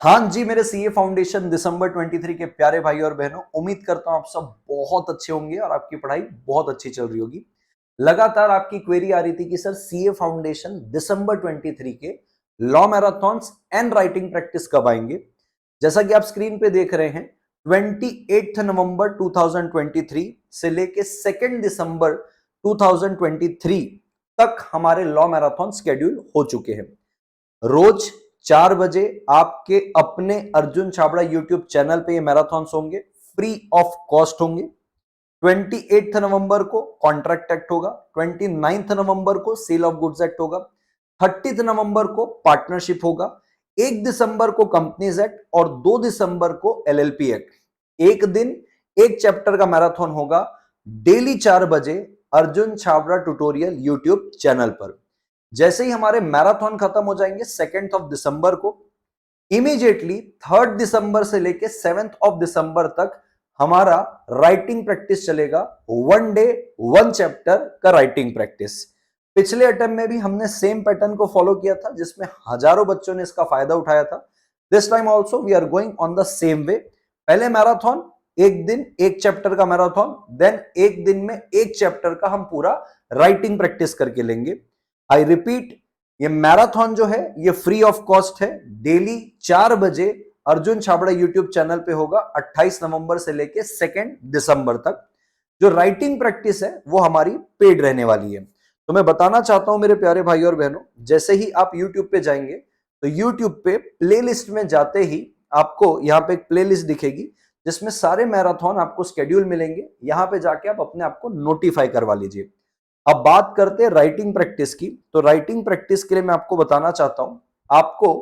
हाँ जी, मेरे CA foundation दिसंबर 23 के प्यारे भाई और बहनों, उम्मीद करता हूं आप सब बहुत अच्छे होंगे और आपकी पढ़ाई बहुत अच्छी चल रही होगी। लगातार आपकी क्वेरी आ रही थी कि सर सीए फाउंडेशन दिसंबर 23 के law marathons and writing practice कब आएंगे। जैसा कि आप स्क्रीन पे देख रहे हैं, 28 नवंबर 2023 से लेके 2 दिसंबर 2023 तक हमारे लॉ मैराथन शेड्यूल हो चुके हैं। रोज 4 बजे आपके अपने अर्जुन छाबड़ा यूट्यूब चैनल पे ये मैराथन होंगे, फ्री ऑफ कॉस्ट होंगे। 28 नवंबर को कॉन्ट्रैक्ट एक्ट होगा, 29 नवंबर को सेल ऑफ गुड्स एक्ट होगा, 30 नवंबर को पार्टनरशिप होगा, 1 दिसंबर को कंपनीज एक्ट और 2 दिसंबर को एलएलपी एक्ट। एक दिन एक चैप्टर का मैराथन होगा, डेली 4 बजे Arjun Chhabra tutorial YouTube channel पर। जैसे ही हमारे मैराथन खत्म हो जाएंगे 2 ऑफ दिसंबर को, इमीडिएटली 3 दिसंबर से लेके 7 ऑफ दिसंबर तक हमारा राइटिंग प्रैक्टिस चलेगा। 1 डे 1 चैप्टर का राइटिंग प्रैक्टिस। पिछले अटेम्प्ट में भी हमने सेम पैटर्न को फॉलो किया था, जिसमें हजारों बच्चों ने इसका फायदा उठाया था। This time also we are going on the same way. पहले मैराथन, एक दिन एक चैप्टर का मैराथन, देन एक दिन में एक चैप्टर का हम पूरा राइटिंग प्रैक्टिस करके लेंगे। आई रिपीट, ये मैराथन जो है ये फ्री ऑफ कॉस्ट है। डेली 4 बजे अर्जुन छाबड़ा यूट्यूब चैनल पे होगा, 28 नवंबर से लेके 2 दिसंबर तक। जो राइटिंग प्रैक्टिस है वो हमारी पेड रहने वाली है। तो मैं बताना चाहता हूं मेरे प्यारे भाई और बहनों, जैसे ही आप यूट्यूब पे जाएंगे तो यूट्यूब पे प्लेलिस्ट में जाते ही आपको यहाँ पे एक प्लेलिस्ट दिखेगी, जिसमें सारे मैराथन आपको स्केड्यूल मिलेंगे। यहाँ पे जाके आप अपने आप को नोटिफाई करवा लीजिए। अब बात करते हैं राइटिंग प्रैक्टिस की। तो राइटिंग प्रैक्टिस के लिए मैं आपको बताना चाहता हूं, आपको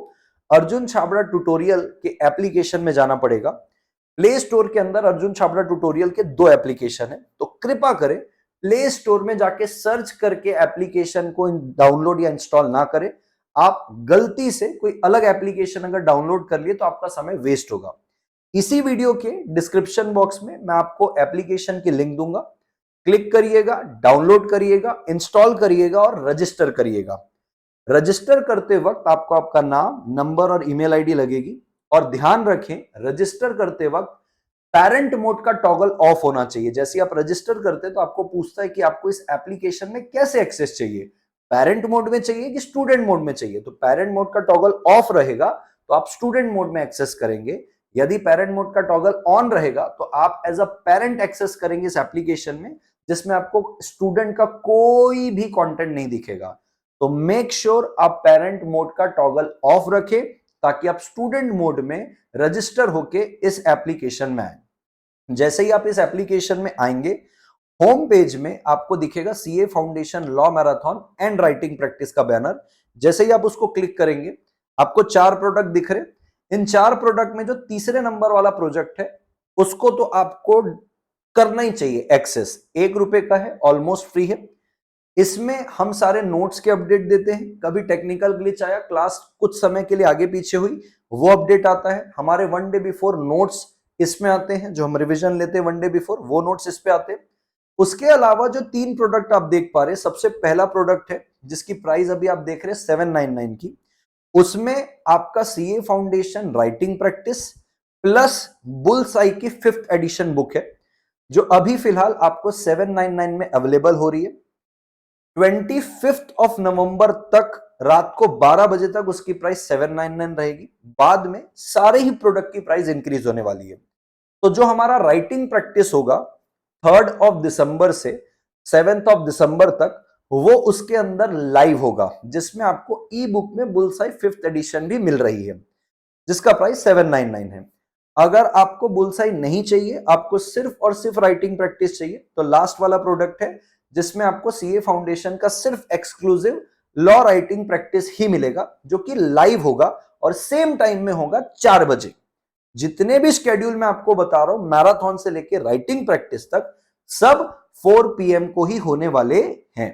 अर्जुन छाबड़ा ट्यूटोरियल के एप्लीकेशन में जाना पड़ेगा। प्ले स्टोर के अंदर अर्जुन छाबड़ा ट्यूटोरियल के 2 एप्लीकेशन है, तो कृपा करें प्ले स्टोर में जाके सर्च करके एप्लीकेशन को डाउनलोड या इंस्टॉल ना करें। आप गलती से कोई अलग एप्लीकेशन अगर डाउनलोड कर लिए तो आपका समय वेस्ट होगा। इसी वीडियो के डिस्क्रिप्शन बॉक्स में मैं आपको एप्लीकेशन की लिंक दूंगा, क्लिक करिएगा, डाउनलोड करिएगा, इंस्टॉल करिएगा और रजिस्टर करिएगा। रजिस्टर करते वक्त आपको आपका नाम, नंबर और ईमेल आईडी लगेगी। और ध्यान रखें, रजिस्टर करते वक्त पेरेंट मोड का टॉगल ऑफ होना चाहिए। जैसे आप रजिस्टर करते हैं तो आपको पूछता है कि आपको इस एप्लीकेशन में कैसे एक्सेस चाहिए, पेरेंट मोड में चाहिए कि स्टूडेंट मोड में चाहिए। तो पेरेंट मोड का टॉगल ऑफ रहेगा तो आप स्टूडेंट मोड में एक्सेस करेंगे। यदि पेरेंट मोड का टॉगल ऑन रहेगा तो आप एज अ पेरेंट एक्सेस करेंगे इस एप्लीकेशन में, जिसमें आपको स्टूडेंट का कोई भी कंटेंट नहीं दिखेगा। तो मेक श्योर आप पेरेंट मोड का टॉगल ऑफ रखें, ताकि आप स्टूडेंट मोड में रजिस्टर होके इस एप्लीकेशन में आए। जैसे ही आप इस एप्लीकेशन में आएंगे, होम पेज में आपको दिखेगा CA foundation law marathon and writing practice का बैनर। जैसे ही आप उसको क्लिक करेंगे, आपको 4 प्रोडक्ट दिख रहे। इन 4 प्रोडक्ट में जो तीसरे नंबर वाला प्रोजेक्ट है, उसको तो आपको करना ही चाहिए एक्सेस। 1 रुपए का है, ऑलमोस्ट फ्री है। इसमें हम सारे नोट्स के अपडेट देते हैं। कभी टेक्निकल ग्लिच आया, क्लास कुछ समय के लिए आगे पीछे हुई, वो अपडेट आता है। हमारे 1 डे बिफोर नोट्स इसमें आते हैं, जो हम रिवीजन लेते हैं 1 डे बिफोर, वो नोट्स इस पे आते हैं। उसके अलावा जो 3 प्रोडक्ट आप देख पा रहे हैं, सबसे पहला प्रोडक्ट है जिसकी प्राइस अभी आप देख रहे हैं 799 की। उसमें आपका CA foundation writing practice plus bulls आई की 5th एडिशन बुक है, जो अभी फिलहाल आपको 799 में अवेलेबल हो रही है। 25 नवंबर तक रात को 12 बजे तक उसकी प्राइस 799 रहेगी। बाद में सारे ही प्रोडक्ट की प्राइस इंक्रीज होने वाली है। तो जो हमारा राइटिंग प्रैक्टिस होगा 3 दिसंबर से 7 दिसंबर तक, वो उसके अंदर लाइव होगा, जिसमें आपको ई बुक में बुलसाई 5th एडिशन भी मिल रही है, जिसका प्राइस 799 है। अगर आपको बुलसाई नहीं चाहिए, आपको सिर्फ और सिर्फ राइटिंग प्रैक्टिस चाहिए, तो लास्ट वाला प्रोडक्ट है जिसमें आपको सीए फाउंडेशन का सिर्फ एक्सक्लूसिव लॉ राइटिंग प्रैक्टिस ही मिलेगा, जो कि लाइव होगा और सेम टाइम में होगा 4 बजे। जितने भी शेड्यूल मैं आपको बता रहा हूं मैराथन से लेके राइटिंग प्रैक्टिस तक, सब 4 PM को ही होने वाले हैं।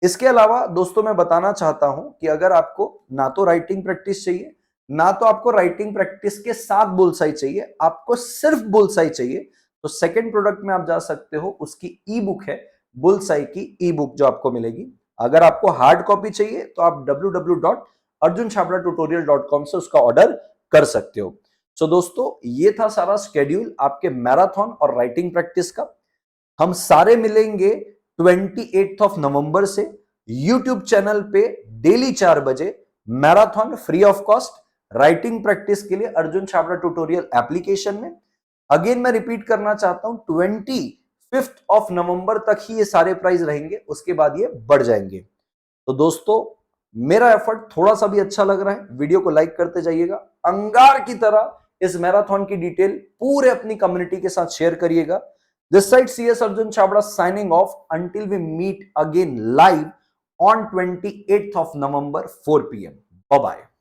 इसके अलावा दोस्तों मैं बताना चाहता हूं कि अगर आपको ना तो राइटिंग प्रैक्टिस चाहिए, ना तो आपको राइटिंग प्रैक्टिस के साथ बुलसाई चाहिए, आपको सिर्फ बुलसाई चाहिए, तो सेकंड प्रोडक्ट में आप जा सकते हो। उसकी ई बुक है, बुलसाई की ई बुक जो आपको मिलेगी। अगर आपको हार्ड कॉपी चाहिए तो आप www.arjunchhabra tutorial.com से उसका ऑर्डर कर सकते हो। सो दोस्तों, ये था सारा शेड्यूल आपके मैराथन और राइटिंग प्रैक्टिस का। हम सारे मिलेंगे 28 नवंबर से यूट्यूब चैनल पे डेली 4 बजे marathon free of cost writing practice के लिए अर्जुन छाबड़ा ट्यूटोरियल एप्लीकेशन में। अगेन मैं रिपीट करना चाहता हूं, 25 नवंबर तक ही ये सारे प्राइस रहेंगे, उसके बाद ये बढ़ जाएंगे। तो दोस्तों, मेरा एफर्ट थोड़ा सा भी अच्छा लग रहा है, वीडियो को लाइक करते जाइएगा। अंगार की तरह इस मैराथन की डिटेल पूरे अपनी कम्युनिटी के साथ शेयर करिएगा। This side CS Arjun Chabra signing off until we meet again live on 28th of November 4 PM. Bye bye.